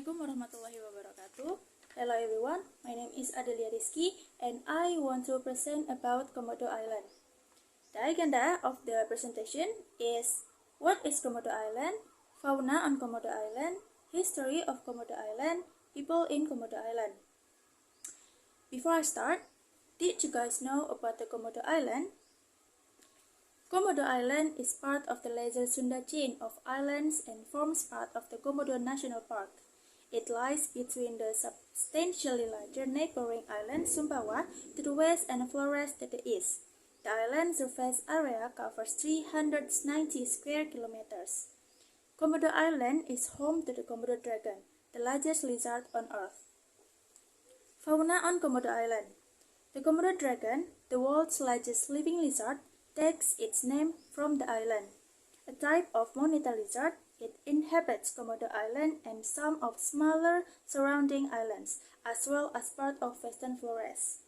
Assalamualaikum warahmatullahi wabarakatuh. Hello everyone, my name is Adelia Rizky and I want to present about Komodo Island. The agenda of the presentation is what is Komodo Island, fauna on Komodo Island, history of Komodo Island, people in Komodo Island. Before I start, did you guys know about the Komodo Island? Komodo Island is part of the larger Sunda chain of islands and forms part of the Komodo National Park. It lies between the substantially larger neighboring island Sumbawa to the west and Flores to the east. The island surface area covers 390 square kilometers. Komodo Island is home to the Komodo dragon, the largest lizard on Earth. Fauna on Komodo Island. The Komodo dragon, the world's largest living lizard, takes its name from the island. A type of monitor lizard, it inhabits Komodo Island and some of smaller surrounding islands, as well as part of western Flores.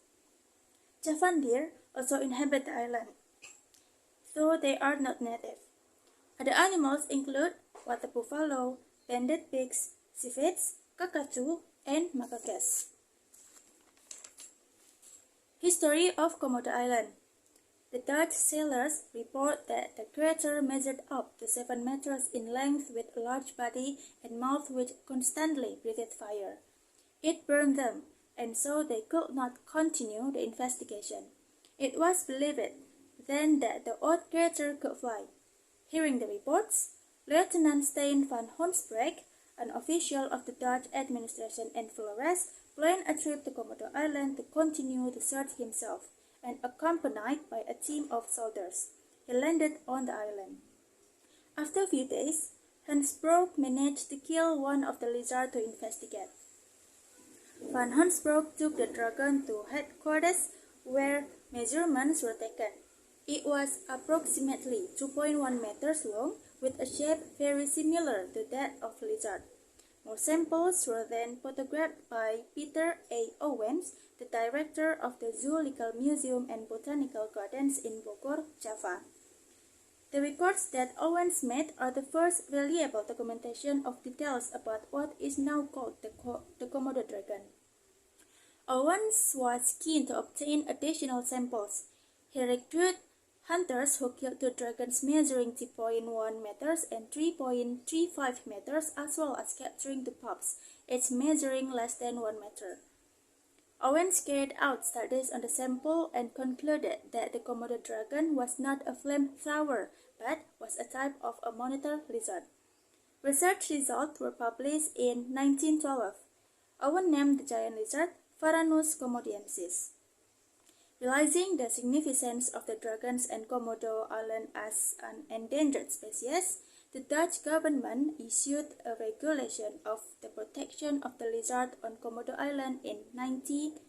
Javan deer also inhabit the island, though they are not native. Other animals include water buffalo, banded pigs, civets, kakadu, and macacos. History of Komodo Island. The Dutch sailors report that the creature measured up to 7 meters in length with a large body and mouth which constantly breathed fire. It burned them, and so they could not continue the investigation. It was believed then that the odd creature could fly. Hearing the reports, Lieutenant Stein van Honsbreck, an official of the Dutch administration in Flores, planned a trip to Komodo Island to continue the search himself, and accompanied by a team of soldiers. He landed on the island. After a few days, Honsbroek managed to kill one of the lizards to investigate. Van Honsbroek took the dragon to headquarters where measurements were taken. It was approximately 2.1 meters long with a shape very similar to that of a lizard. More samples were then photographed by Peter A. Owens, the director of the Zoological Museum and Botanical Gardens in Bogor, Java. The records that Owens made are the first valuable documentation of details about what is now called the Komodo dragon. Owens was keen to obtain additional samples. He recruited hunters who killed two dragons measuring 2.1 meters and 3.35 meters, as well as capturing the pups, each measuring less than 1 meter. Owens carried out studies on the sample and concluded that the Komodo dragon was not a flamethrower, but was a type of a monitor lizard. Research results were published in 1912. Owens named the giant lizard Varanus komodiensis. Realizing the significance of the dragons and Komodo Island as an endangered species, the Dutch government issued a regulation of the protection of the lizard on Komodo Island in 1915.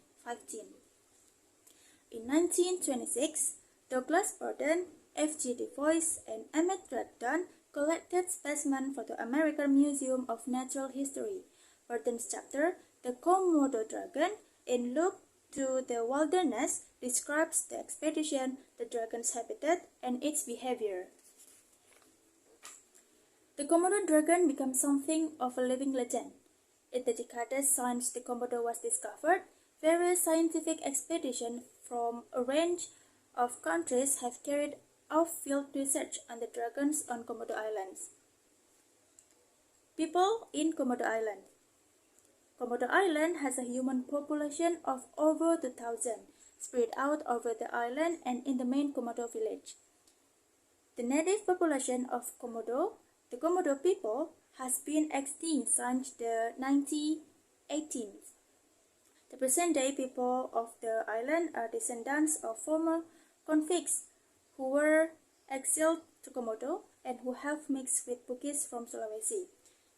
In 1926, Douglas Burden, F.G. Du Bois, and Emmett Redden collected specimens for the American Museum of Natural History. Burden's chapter, The Komodo Dragon, in Look to the Wilderness, describes the expedition, the dragon's habitat, and its behavior. The Komodo dragon becomes something of a living legend. In the decades since the Komodo was discovered, various scientific expeditions from a range of countries have carried out field research on the dragons on Komodo Islands. People in Komodo Island. Komodo Island has a human population of over 2,000, spread out over the island and in the main Komodo village. The native population of Komodo, the Komodo people, has been extinct since the 1918s. The present-day people of the island are descendants of former convicts who were exiled to Komodo and who have mixed with Bugis from Sulawesi.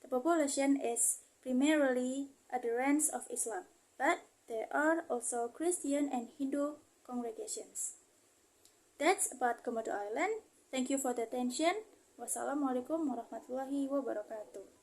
The population is primarily adherents of Islam, but there are also Christian and Hindu congregations. That's about Komodo Island. Thank you for the attention. Wassalamualaikum warahmatullahi wabarakatuh.